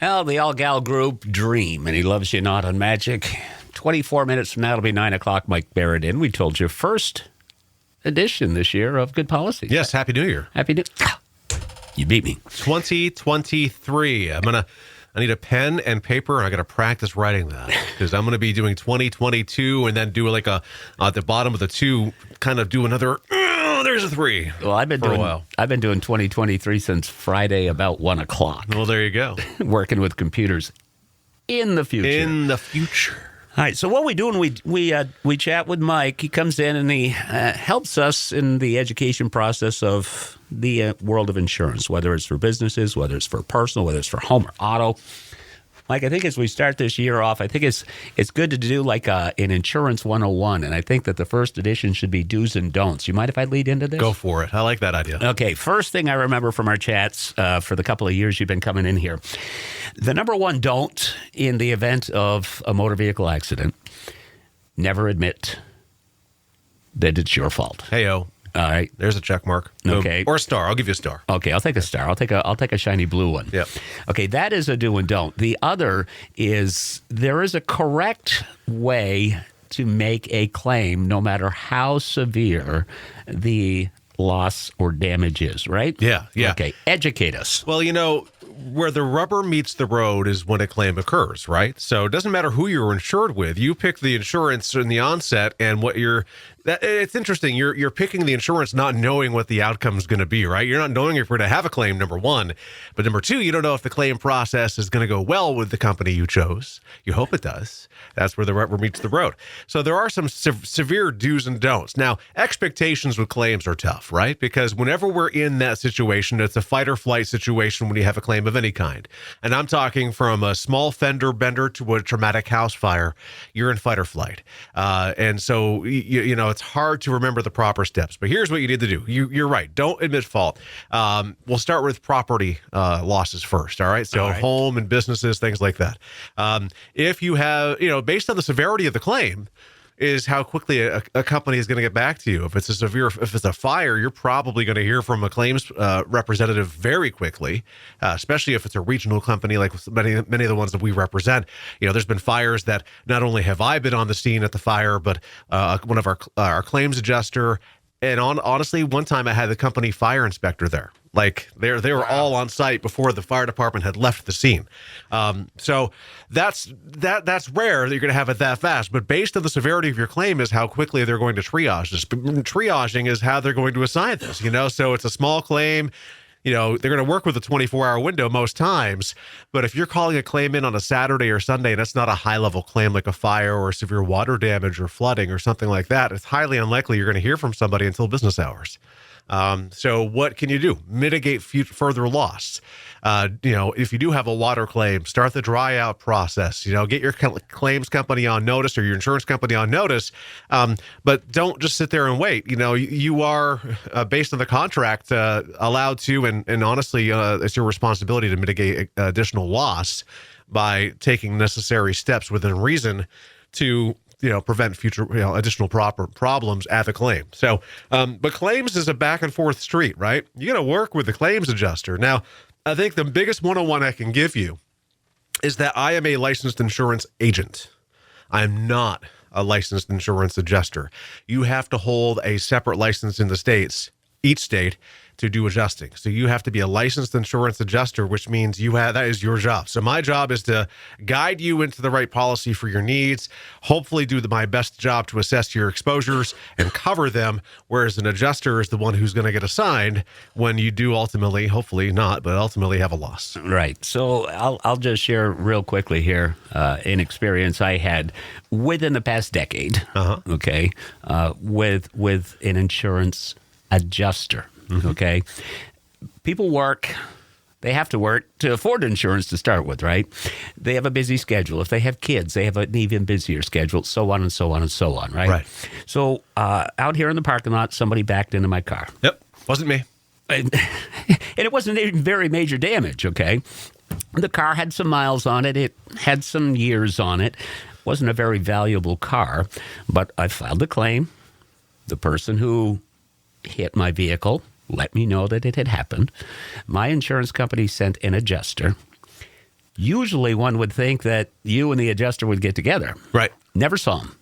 Well, the all-gal group Dream, and he loves you not on Magic. 24 minutes from now, it'll be 9 o'clock. Mike Barrett in. We told you first edition this year of Good Policy. Yes, Happy New Year. Happy New You beat me. 2023. I need a pen and paper, and I got to practice writing that because I'm going to be doing 2022 and then do like at the bottom of the two, kind of do another. There's a 3. Well, I've been doing 2023 since Friday about 1 o'clock. Well, there you go. Working with computers in the future. All right, so what we do when we chat with Mike, he comes in and he helps us in the education process of the world of insurance, whether it's for businesses, whether it's for personal, whether it's for home or auto. Mike, I think as we start this year off, I think it's good to do like an Insurance 101, and I think that the first edition should be do's and don'ts. You mind if I lead into this? Go for it. I like that idea. Okay, first thing I remember from our chats for the couple of years you've been coming in here, the number one don't in the event of a motor vehicle accident, never admit that it's your fault. Hey-o. All right. There's a check mark. Okay. Or a star. I'll give you a star. Okay, I'll take a star. I'll take a shiny blue one. Yep. Okay, that is a do and don't. The other is there is a correct way to make a claim no matter how severe the loss or damage is, right? Yeah. Okay, educate us. Well, where the rubber meets the road is when a claim occurs, right? So it doesn't matter who you're insured with. You pick the insurance in the onset, and it's interesting. You're picking the insurance not knowing what the outcome is going to be, right? You're not knowing if you're going to have a claim, number one. But number two, you don't know if the claim process is going to go well with the company you chose. You hope it does. That's where the rubber meets the road. So there are some severe do's and don'ts. Now, expectations with claims are tough, right? Because whenever we're in that situation, it's a fight or flight situation when you have a claim of any kind. And I'm talking from a small fender bender to a traumatic house fire. You're in fight or flight. And so, it's hard to remember the proper steps. But here's what you need to do. You're right. Don't admit fault. We'll start with property losses first, all right? So all right. Home and businesses, things like that. If you have, based on the severity of the claim, is how quickly a company is going to get back to you. If it's a fire, you're probably going to hear from a claims representative very quickly, especially if it's a regional company like many of the ones that we represent. There's been fires that not only have I been on the scene at the fire, but one of our claims adjuster. And honestly, one time I had the company fire inspector there. Like they were all on site before the fire department had left the scene. So that's rare that you're going to have it that fast. But based on the severity of your claim is how quickly they're going to triage this. Triaging is how they're going to assign this. So it's a small claim. They're going to work with a 24-hour window most times. But if you're calling a claim in on a Saturday or Sunday, and it's not a high-level claim like a fire or severe water damage or flooding or something like that, it's highly unlikely you're going to hear from somebody until business hours. So what can you do? Mitigate further loss. If you do have a water claim, start the dry out process. Get your claims company on notice or your insurance company on notice. But don't just sit there and wait. You are, based on the contract, allowed to, and honestly, it's your responsibility to mitigate additional loss by taking necessary steps within reason to prevent future, additional proper problems at the claim. So, but claims is a back and forth street, right? You got to work with the claims adjuster. Now, I think the biggest 101 I can give you is that I am a licensed insurance agent. I'm not a licensed insurance adjuster. You have to hold a separate license in each state, to do adjusting. So you have to be a licensed insurance adjuster, which means that is your job. So my job is to guide you into the right policy for your needs, hopefully do my best job to assess your exposures and cover them, whereas an adjuster is the one who's going to get assigned when you do ultimately, hopefully not, but ultimately have a loss. Right. So I'll just share real quickly here an experience I had within the past decade, okay, with an insurance adjuster. Mm-hmm. Okay. People they have to work to afford insurance to start with, right? They have a busy schedule. If they have kids, they have an even busier schedule, so on and so on and so on, right? Right. So out here in the parking lot, somebody backed into my car. Yep. Wasn't me. And it wasn't even very major damage, okay? The car had some miles on it. It had some years on it. Wasn't a very valuable car, but I filed a claim. The person who hit my vehicle let me know that it had happened. My insurance company sent an adjuster Usually one would think that you and the adjuster would get together. Right. Never saw them.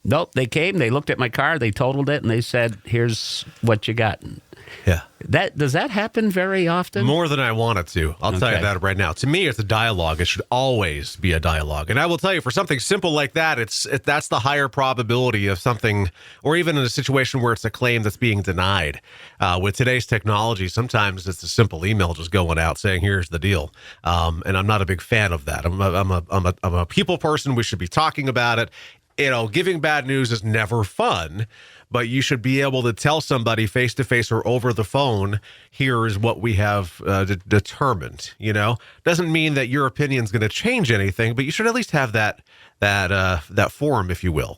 Nope. They came, they looked at my car, they totaled it, and they said, here's what you got. Yeah. Does that happen very often? More than I want it to. I'll tell you that right now. To me, it's a dialogue. It should always be a dialogue. And I will tell you, for something simple like that, that's the higher probability of something, or even in a situation where it's a claim that's being denied. With today's technology, sometimes it's a simple email just going out saying, here's the deal. And I'm not a big fan of that. I'm a people person. We should be talking about it. Giving bad news is never fun, but you should be able to tell somebody face to face or over the phone, here is what we have determined. Doesn't mean that your opinion is going to change anything, but you should at least have that form, if you will,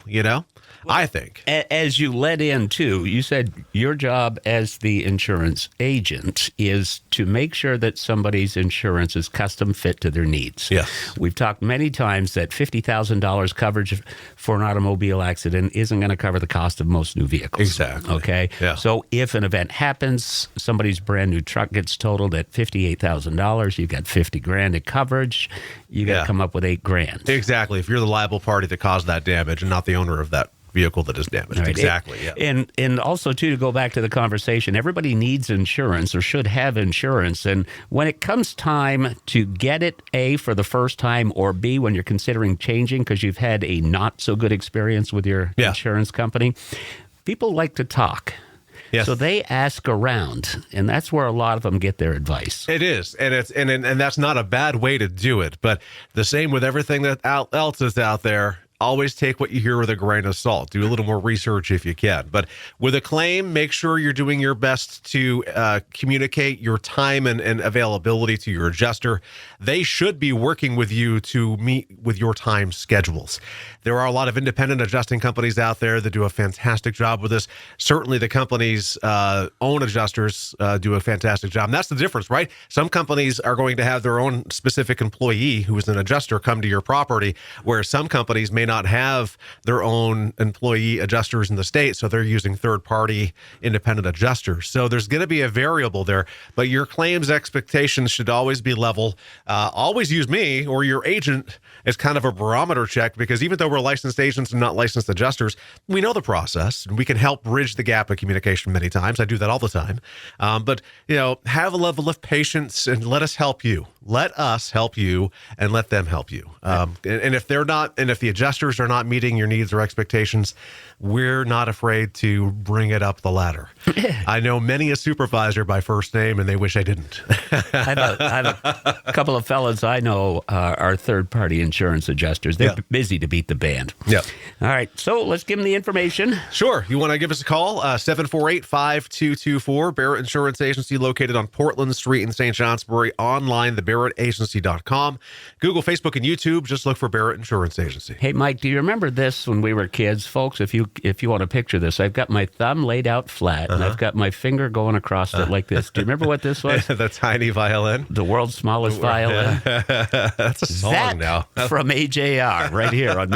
I think. As you led in, too, you said your job as the insurance agent is to make sure that somebody's insurance is custom fit to their needs. Yes. We've talked many times that $50,000 coverage for an automobile accident isn't going to cover the cost of most new vehicles. Exactly. Okay? Yeah. So if an event happens, somebody's brand new truck gets totaled at $58,000, you've got $50,000 in coverage, you got to come up with $8,000. Exactly. If you're the liable party that caused that damage and not the owner of that vehicle that is damaged. Right. Exactly. Yeah. And also, too, to go back to the conversation, everybody needs insurance or should have insurance. And when it comes time to get it, A, for the first time, or B, when you're considering changing because you've had a not so good experience with your insurance company, people like to talk. Yes. So they ask around, and that's where a lot of them get their advice. It is, and and that's not a bad way to do it. But the same with everything that else is out there. Always take what you hear with a grain of salt. Do a little more research if you can. But with a claim, make sure you're doing your best to communicate your time and availability to your adjuster. They should be working with you to meet with your time schedules. There are a lot of independent adjusting companies out there that do a fantastic job with this. Certainly the company's own adjusters do a fantastic job. And that's the difference, right? Some companies are going to have their own specific employee who is an adjuster come to your property, where some companies may not have their own employee adjusters in the state, so they're using third-party independent adjusters. So there's going to be a variable there, but your claims expectations should always be level. Always use me or your agent as kind of a barometer check, because even though we're licensed agents and not licensed adjusters, we know the process, and we can help bridge the gap of communication many times. I do that all the time. But, have a level of patience and let us help you. Let us help you and let them help you. And if they're not, and if the adjusters are not meeting your needs or expectations, we're not afraid to bring it up the ladder. I know many a supervisor by first name, and they wish I didn't. I have a couple of fellas I know are third-party insurance adjusters. They're busy to beat the band. Yeah. All right, so let's give them the information. Sure. You want to give us a call? 748-5224. Barrett Insurance Agency, located on Portland Street in St. Johnsbury. Online, thebarrettagency.com. Google, Facebook, and YouTube. Just look for Barrett Insurance Agency. Hey, Mike, do you remember this when we were kids? Folks, if you want to picture this, I've got my thumb laid out flat, and I've got my finger going across it like this. Do you remember what this was? The tiny violin? The world's smallest violin. That's a song now. From AJR, right here on